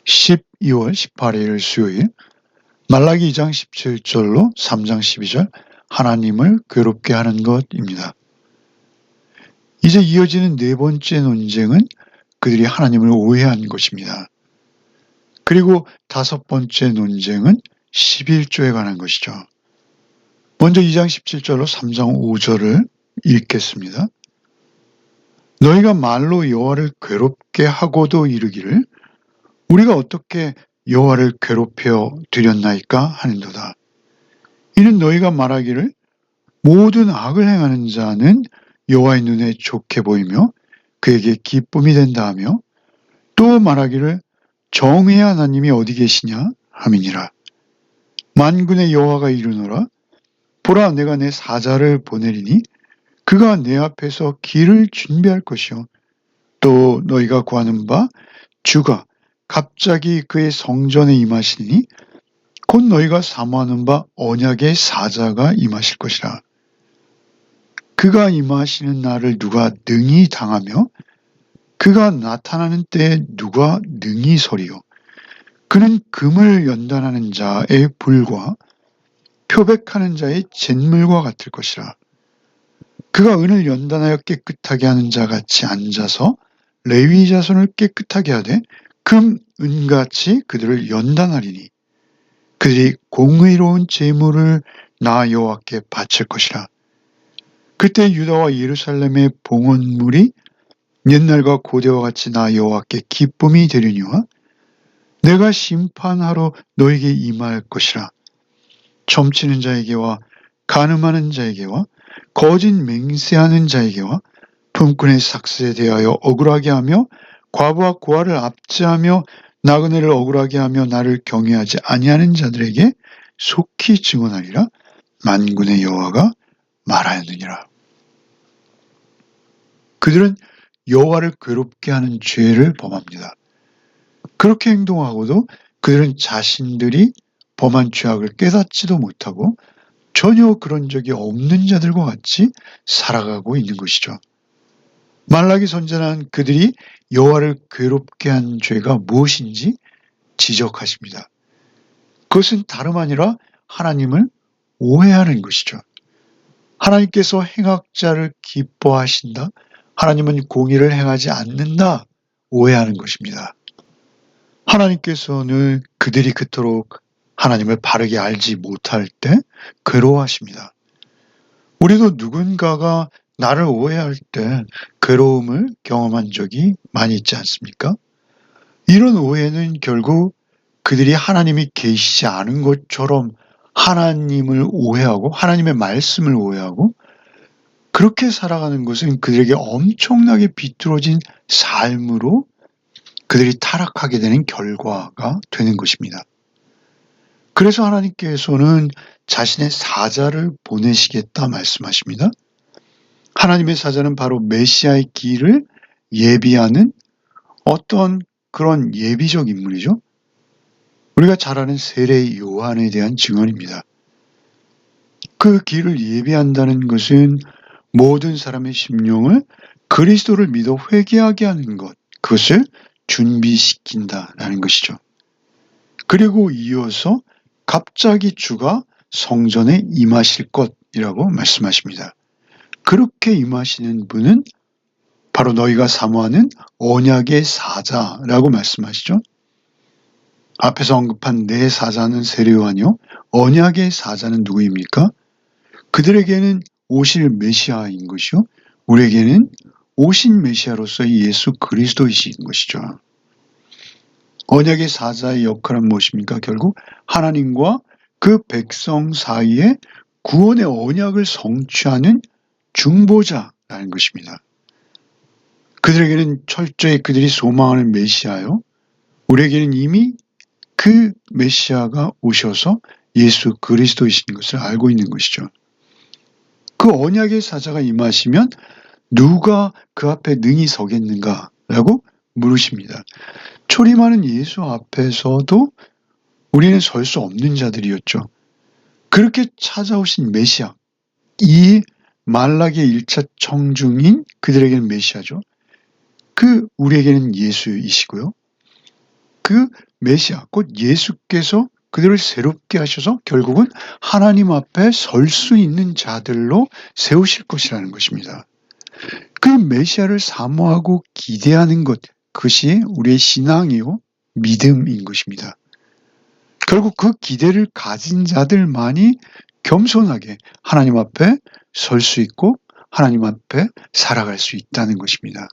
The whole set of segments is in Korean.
12월 18일 수요일 말라기 2장 17절로 3장 12절 하나님을 괴롭게 하는 것입니다. 이제 이어지는 네 번째 논쟁은 그들이 하나님을 오해한 것입니다. 그리고 다섯 번째 논쟁은 11조에 관한 것이죠. 먼저 2장 17절로 3장 5절을 읽겠습니다. 너희가 말로 여호와를 괴롭게 하고도 이르기를 우리가 어떻게 여호와를 괴롭혀 드렸나이까 하는도다. 이는 너희가 말하기를 모든 악을 행하는 자는 여호와의 눈에 좋게 보이며 그에게 기쁨이 된다 하며 또 말하기를 정의의 하나님이 어디 계시냐 함이니라. 만군의 여호와가 이르노라 보라 내가 내 사자를 보내리니 그가 내 앞에서 길을 준비할 것이요 또 너희가 구하는 바 주가 갑자기 그의 성전에 임하시니 곧 너희가 사모하는 바 언약의 사자가 임하실 것이라. 그가 임하시는 날을 누가 능히 당하며 그가 나타나는 때에 누가 능히 서리요. 그는 금을 연단하는 자의 불과 표백하는 자의 잿물과 같을 것이라. 그가 은을 연단하여 깨끗하게 하는 자 같이 앉아서 레위 자손을 깨끗하게 하되 금, 은같이 그들을 연단하리니 그들이 공의로운 제물을 나 여호와께 바칠 것이라. 그때 유다와 예루살렘의 봉헌물이 옛날과 고대와 같이 나 여호와께 기쁨이 되려니와 내가 심판하러 너에게 임할 것이라. 점치는 자에게와 간음하는 자에게와 거짓 맹세하는 자에게와 품꾼의 삭스에 대하여 억울하게 하며 과부와 고아를 압제하며 나그네를 억울하게 하며 나를 경외하지 아니하는 자들에게 속히 증언하리라. 만군의 여호와가 말하였느니라. 그들은 여호와를 괴롭게 하는 죄를 범합니다. 그렇게 행동하고도 그들은 자신들이 범한 죄악을 깨닫지도 못하고 전혀 그런 적이 없는 자들과 같이 살아가고 있는 것이죠. 말라기 선지자는 그들이 여호와를 괴롭게 한 죄가 무엇인지 지적하십니다. 그것은 다름 아니라 하나님을 오해하는 것이죠. 하나님께서 행악자를 기뻐하신다. 하나님은 공의를 행하지 않는다. 오해하는 것입니다. 하나님께서는 그들이 그토록 하나님을 바르게 알지 못할 때 괴로워하십니다. 우리도 누군가가 나를 오해할 때 괴로움을 경험한 적이 많이 있지 않습니까? 이런 오해는 결국 그들이 하나님이 계시지 않은 것처럼 하나님을 오해하고 하나님의 말씀을 오해하고 그렇게 살아가는 것은 그들에게 엄청나게 비뚤어진 삶으로 그들이 타락하게 되는 결과가 되는 것입니다. 그래서 하나님께서는 자신의 사자를 보내시겠다 말씀하십니다. 하나님의 사자는 바로 메시아의 길을 예비하는 어떤 그런 예비적 인물이죠. 우리가 잘 아는 세례 요한에 대한 증언입니다. 그 길을 예비한다는 것은 모든 사람의 심령을 그리스도를 믿어 회개하게 하는 것, 그것을 준비시킨다라는 것이죠. 그리고 이어서 갑자기 주가 성전에 임하실 것이라고 말씀하십니다. 그렇게 임하시는 분은 바로 너희가 사모하는 언약의 사자라고 말씀하시죠. 앞에서 언급한 네 사자는 세례 요한이요. 언약의 사자는 누구입니까? 그들에게는 오실 메시아인 것이요. 우리에게는 오신 메시아로서의 예수 그리스도이신 것이죠. 언약의 사자의 역할은 무엇입니까? 결국 하나님과 그 백성 사이에 구원의 언약을 성취하는 중보자라는 것입니다. 그들에게는 철저히 그들이 소망하는 메시아요. 우리에게는 이미 그 메시아가 오셔서 예수 그리스도이신 것을 알고 있는 것이죠. 그 언약의 사자가 임하시면 누가 그 앞에 능히 서겠는가라고 물으십니다. 초림하는 예수 앞에서도 우리는 설 수 없는 자들이었죠. 그렇게 찾아오신 메시아, 이 말라기의 1차 청중인 그들에게는 메시아죠. 그 우리에게는 예수이시고요. 그 메시아 곧 예수께서 그들을 새롭게 하셔서 결국은 하나님 앞에 설 수 있는 자들로 세우실 것이라는 것입니다. 그 메시아를 사모하고 기대하는 것, 그것이 우리의 신앙이요 믿음인 것입니다. 결국 그 기대를 가진 자들만이 겸손하게 하나님 앞에 설 수 있고 하나님 앞에 살아갈 수 있다는 것입니다.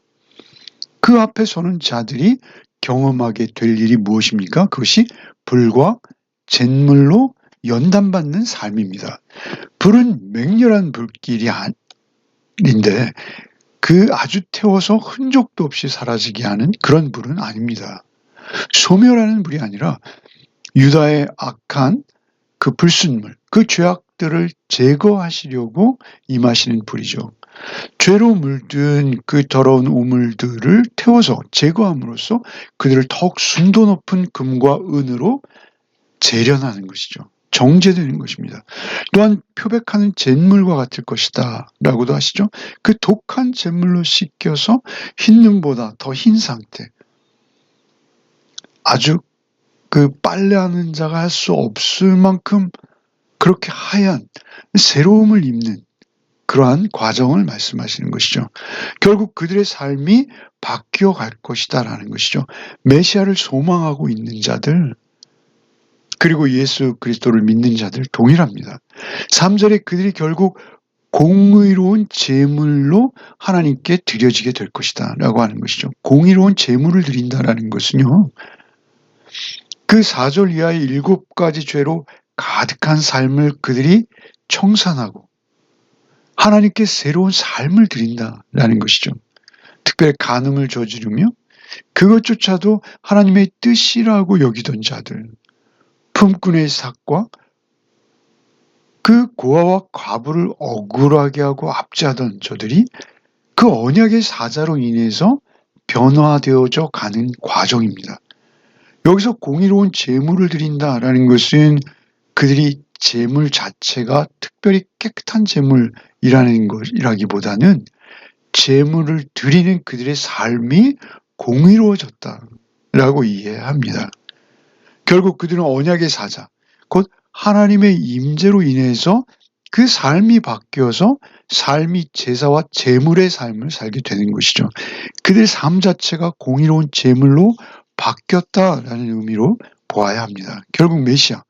그 앞에 서는 자들이 경험하게 될 일이 무엇입니까? 그것이 불과 잿물로 연단받는 삶입니다. 불은 맹렬한 불길이 아닌데 그 아주 태워서 흔적도 없이 사라지게 하는 그런 불은 아닙니다. 소멸하는 불이 아니라 유다의 악한 그 불순물, 그 죄악들을 제거하시려고 임하시는 불이죠. 죄로 물든 그 더러운 우물들을 태워서 제거함으로써 그들을 더욱 순도 높은 금과 은으로 재련하는 것이죠. 정제되는 것입니다. 또한 표백하는 잿물과 같을 것이다 라고도 하시죠. 그 독한 잿물로 씻겨서 흰 눈보다 더 흰 상태, 아주 그 빨래하는 자가 할 수 없을 만큼 그렇게 하얀 새로움을 입는 그러한 과정을 말씀하시는 것이죠. 결국 그들의 삶이 바뀌어 갈 것이다라는 것이죠. 메시아를 소망하고 있는 자들, 그리고 예수 그리스도를 믿는 자들 동일합니다. 3절에 그들이 결국 공의로운 제물로 하나님께 드려지게 될 것이다 라고 하는 것이죠. 공의로운 제물을 드린다라는 것은요, 그 4절 이하의 7가지 죄로 가득한 삶을 그들이 청산하고 하나님께 새로운 삶을 드린다라는 것이죠. 특별히 간음을 저지르며 그것조차도 하나님의 뜻이라고 여기던 자들, 품꾼의 삭과 그 고아와 과부를 억울하게 하고 압제하던 저들이 그 언약의 사자로 인해서 변화되어져 가는 과정입니다. 여기서 공의로운 제물을 드린다라는 것은 그들이 제물 자체가 특별히 깨끗한 제물이라는 것이라기보다는 제물을 드리는 그들의 삶이 공의로워졌다라고 이해합니다. 결국 그들은 언약의 사자, 곧 하나님의 임재로 인해서 그 삶이 바뀌어서 삶이 제사와 제물의 삶을 살게 되는 것이죠. 그들의 삶 자체가 공의로운 제물로 바뀌었다라는 의미로 보아야 합니다. 결국 메시아,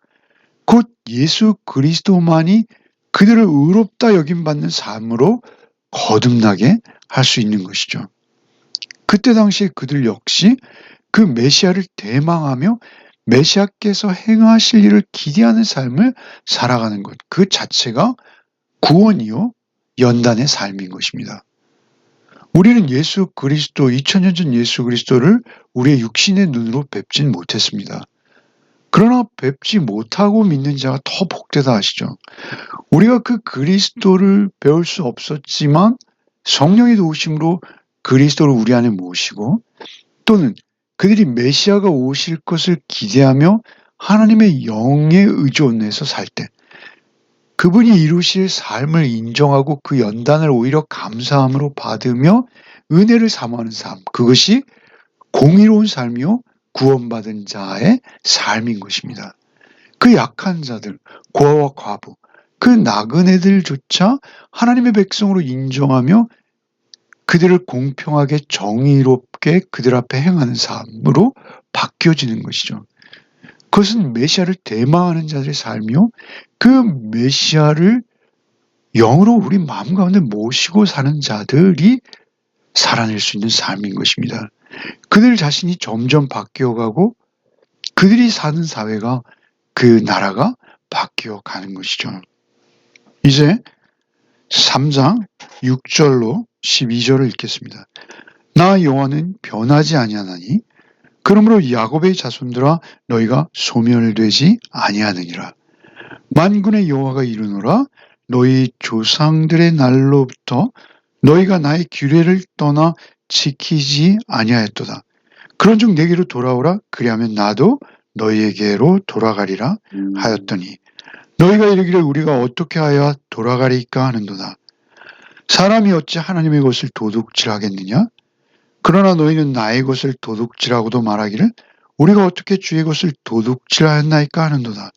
곧 예수 그리스도만이 그들을 의롭다 여김받는 삶으로 거듭나게 할 수 있는 것이죠. 그때 당시에 그들 역시 그 메시아를 대망하며 메시아께서 행하실 일을 기대하는 삶을 살아가는 것, 그 자체가 구원이요 연단의 삶인 것입니다. 우리는 예수 그리스도, 2000년 전 예수 그리스도를 우리의 육신의 눈으로 뵙진 못했습니다. 그러나 뵙지 못하고 믿는 자가 더 복되다 하시죠. 우리가 그 그리스도를 배울 수 없었지만 성령의 도우심으로 그리스도를 우리 안에 모시고, 또는 그들이 메시아가 오실 것을 기대하며 하나님의 영에 의존해서 살 때 그분이 이루실 삶을 인정하고 그 연단을 오히려 감사함으로 받으며 은혜를 사모하는 삶, 그것이 공의로운 삶이요 구원받은 자의 삶인 것입니다. 그 약한 자들, 고아와 과부, 그 나그네들조차 하나님의 백성으로 인정하며 그들을 공평하게 정의롭게 그들 앞에 행하는 삶으로 바뀌어지는 것이죠. 그것은 메시아를 대망하는 자들의 삶이요, 그 메시아를 영으로 우리 마음 가운데 모시고 사는 자들이 살아낼 수 있는 삶인 것입니다. 그들 자신이 점점 바뀌어가고 그들이 사는 사회가, 그 나라가 바뀌어가는 것이죠. 이제 3장 6절로 12절을 읽겠습니다. 나 여호와는 변하지 아니하나니 그러므로 야곱의 자손들아 너희가 소멸되지 아니하느니라. 만군의 여호와가 이르노라. 너희 조상들의 날로부터 너희가 나의 규례를 떠나 지키지 아니하였도다. 그런즉 내게로 돌아오라. 그리하면 나도 너희에게로 돌아가리라 하였더니 너희가 이르기를 우리가 어떻게 하여 돌아가리까 하는도다. 사람이 어찌 하나님의 것을 도둑질하겠느냐? 그러나 너희는 나의 것을 도둑질하고도 말하기를 우리가 어떻게 주의 것을 도둑질하였나이까 하는도다.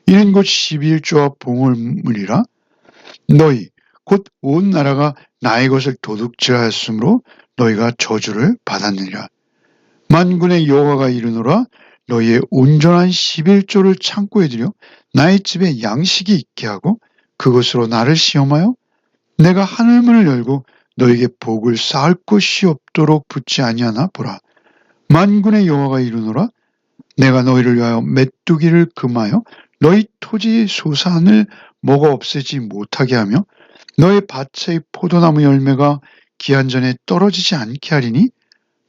이는 곧 11조와 봉헌물이라. 너희 곧 온 나라가 나의 것을 도둑질하였으므로 너희가 저주를 받았느니라. 만군의 여호와가 이르노라. 너희의 온전한 11조를 창고에 들여 나의 집에 양식이 있게 하고 그것으로 나를 시험하여 내가 하늘문을 열고 너에게 복을 쌓을 곳이 없도록 붙지 아니하나 보라. 만군의 여호와가 이르노라. 내가 너희를 위하여 메뚜기를 금하여 너희 토지의 소산을 먹어 없애지 못하게 하며 너희 밭의 포도나무 열매가 기한 전에 떨어지지 않게 하리니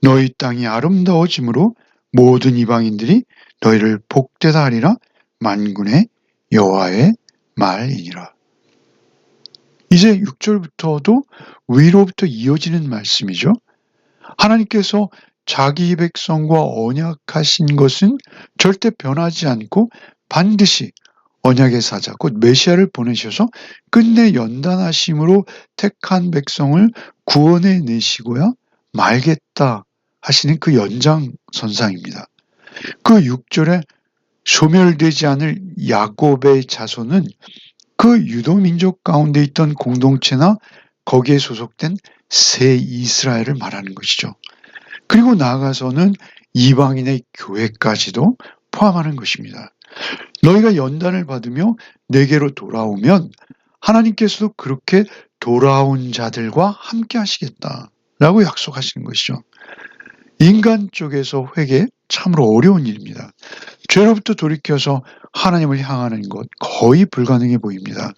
너희 땅이 아름다워짐으로 모든 이방인들이 너희를 복되다 하리라. 만군의 여호와의 말이니라. 이제 6절부터도 위로부터 이어지는 말씀이죠. 하나님께서 자기 백성과 언약하신 것은 절대 변하지 않고 반드시 언약의 사자 곧 메시아를 보내셔서 끝내 연단하심으로 택한 백성을 구원해 내시고야 말겠다 하시는 그 연장선상입니다. 그 6절에 소멸되지 않을 야곱의 자손은 그 유도민족 가운데 있던 공동체나 거기에 소속된 새 이스라엘을 말하는 것이죠. 그리고 나아가서는 이방인의 교회까지도 포함하는 것입니다. 너희가 연단을 받으며 내게로 돌아오면 하나님께서도 그렇게 돌아온 자들과 함께 하시겠다라고 약속하시는 것이죠. 인간 쪽에서 회개 참으로 어려운 일입니다. 죄로부터 돌이켜서 하나님을 향하는 것 거의 불가능해 보입니다.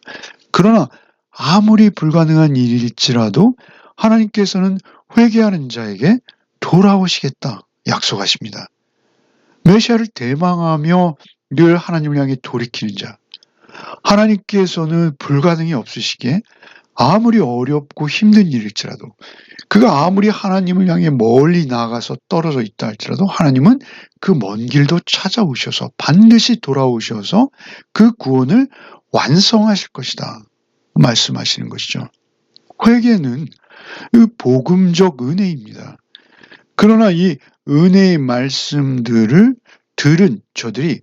그러나 아무리 불가능한 일일지라도 하나님께서는 회개하는 자에게 돌아오시겠다 약속하십니다. 메시아를 대망하며 늘 하나님을 향해 돌이키는 자, 하나님께서는 불가능이 없으시기에 아무리 어렵고 힘든 일일지라도 그가 아무리 하나님을 향해 멀리 나가서 떨어져 있다 할지라도 하나님은 그 먼 길도 찾아오셔서 반드시 돌아오셔서 그 구원을 완성하실 것이다 말씀하시는 것이죠. 회개는 그 복음적 은혜입니다. 그러나 이 은혜의 말씀들을 들은 저들이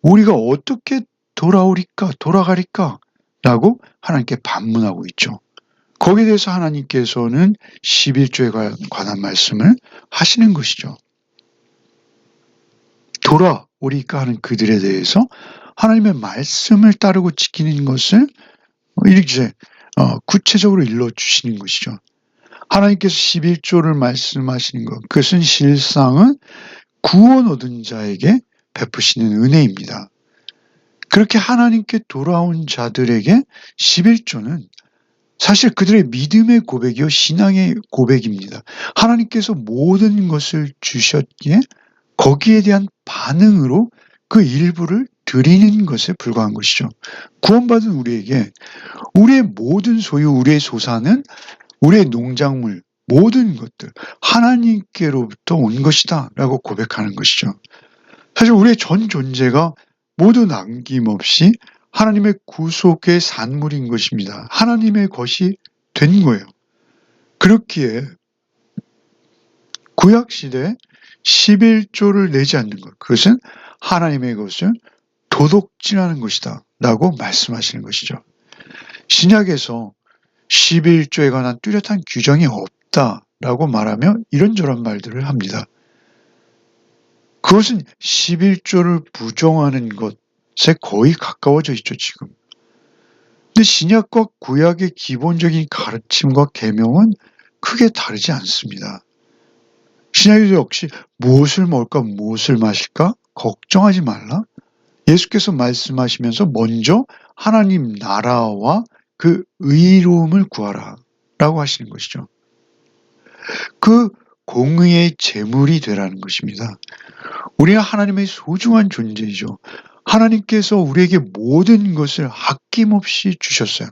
우리가 어떻게 돌아가리까 라고 하나님께 반문하고 있죠. 거기에 대해서 하나님께서는 11조에 관한 말씀을 하시는 것이죠. 돌아오리까 하는 그들에 대해서 하나님의 말씀을 따르고 지키는 것을 이렇게 구체적으로 일러주시는 것이죠. 하나님께서 11조를 말씀하시는 것, 그것은 실상은 구원 얻은 자에게 베푸시는 은혜입니다. 그렇게 하나님께 돌아온 자들에게 11조는 사실 그들의 믿음의 고백이요 신앙의 고백입니다. 하나님께서 모든 것을 주셨기에 거기에 대한 반응으로 그 일부를 드리는 것에 불과한 것이죠. 구원받은 우리에게 우리의 모든 소유, 우리의 소산은 우리의 농작물, 모든 것들 하나님께로부터 온 것이다 라고 고백하는 것이죠. 사실 우리의 전 존재가 모두 남김없이 하나님의 구속의 산물인 것입니다. 하나님의 것이 된 거예요. 그렇기에 구약시대에 11조를 내지 않는 것, 그것은 하나님의 것을 도둑질하는 것이다 라고 말씀하시는 것이죠. 신약에서 11조에 관한 뚜렷한 규정이 없다라고 말하며 이런저런 말들을 합니다. 그것은 11조를 부정하는 것에 거의 가까워져 있죠, 지금. 근데 신약과 구약의 기본적인 가르침과 계명은 크게 다르지 않습니다. 신약에도 역시 무엇을 먹을까, 무엇을 마실까 걱정하지 말라. 예수께서 말씀하시면서 먼저 하나님 나라와 그 의로움을 구하라 라고 하시는 것이죠. 그 공의의 제물이 되라는 것입니다. 우리는 하나님의 소중한 존재이죠. 하나님께서 우리에게 모든 것을 아낌없이 주셨어요.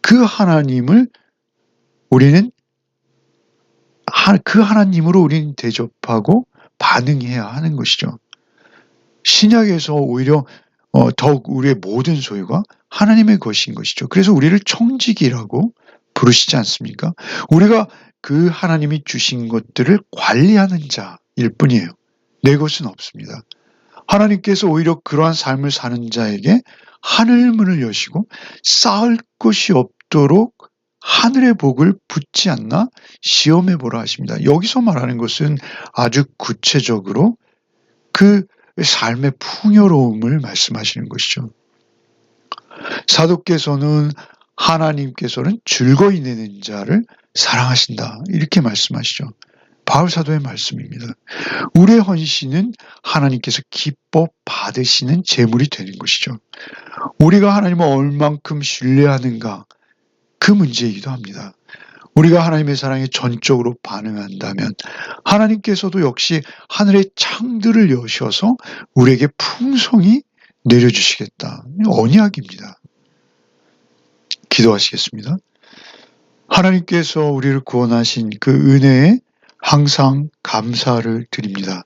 그 하나님을 우리는 그 하나님으로 우리는 대접하고 반응해야 하는 것이죠. 신약에서 오히려 더욱 우리의 모든 소유가 하나님의 것인 것이죠. 그래서 우리를 청지기라고 부르시지 않습니까? 우리가 그 하나님이 주신 것들을 관리하는 자일 뿐이에요. 내 것은 없습니다. 하나님께서 오히려 그러한 삶을 사는 자에게 하늘 문을 여시고 쌓을 것이 없도록 하늘의 복을 붓지 않나 시험해 보라 하십니다. 여기서 말하는 것은 아주 구체적으로 그 삶의 풍요로움을 말씀하시는 것이죠. 사도께서는 하나님께서는 즐거이 내는 자를 사랑하신다, 이렇게 말씀하시죠. 바울 사도의 말씀입니다. 우리의 헌신은 하나님께서 기뻐 받으시는 제물이 되는 것이죠. 우리가 하나님을 얼만큼 신뢰하는가, 그 문제이기도 합니다. 우리가 하나님의 사랑에 전적으로 반응한다면 하나님께서도 역시 하늘의 창들을 여셔서 우리에게 풍성히 내려주시겠다. 언약입니다. 기도하시겠습니다. 하나님께서 우리를 구원하신 그 은혜에 항상 감사를 드립니다.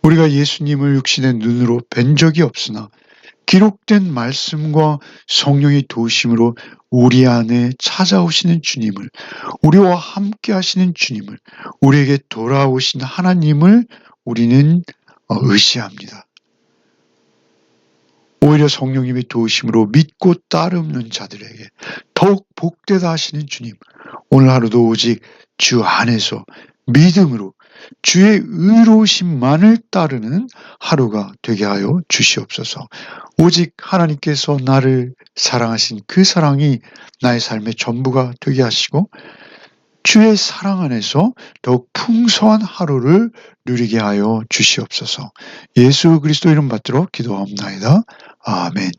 우리가 예수님을 육신의 눈으로 뵌 적이 없으나 기록된 말씀과 성령의 도우심으로 우리 안에 찾아오시는 주님을, 우리와 함께 하시는 주님을, 우리에게 돌아오신 하나님을 우리는 의지합니다. 오히려 성령님의 도우심으로 믿고 따르는 자들에게 더욱 복되다 하시는 주님, 오늘 하루도 오직 주 안에서 믿음으로 주의 의로우심만을 따르는 하루가 되게 하여 주시옵소서. 오직 하나님께서 나를 사랑하신 그 사랑이 나의 삶의 전부가 되게 하시고 주의 사랑 안에서 더욱 풍성한 하루를 누리게 하여 주시옵소서. 예수 그리스도 이름 받들어 기도하옵나이다. 아멘.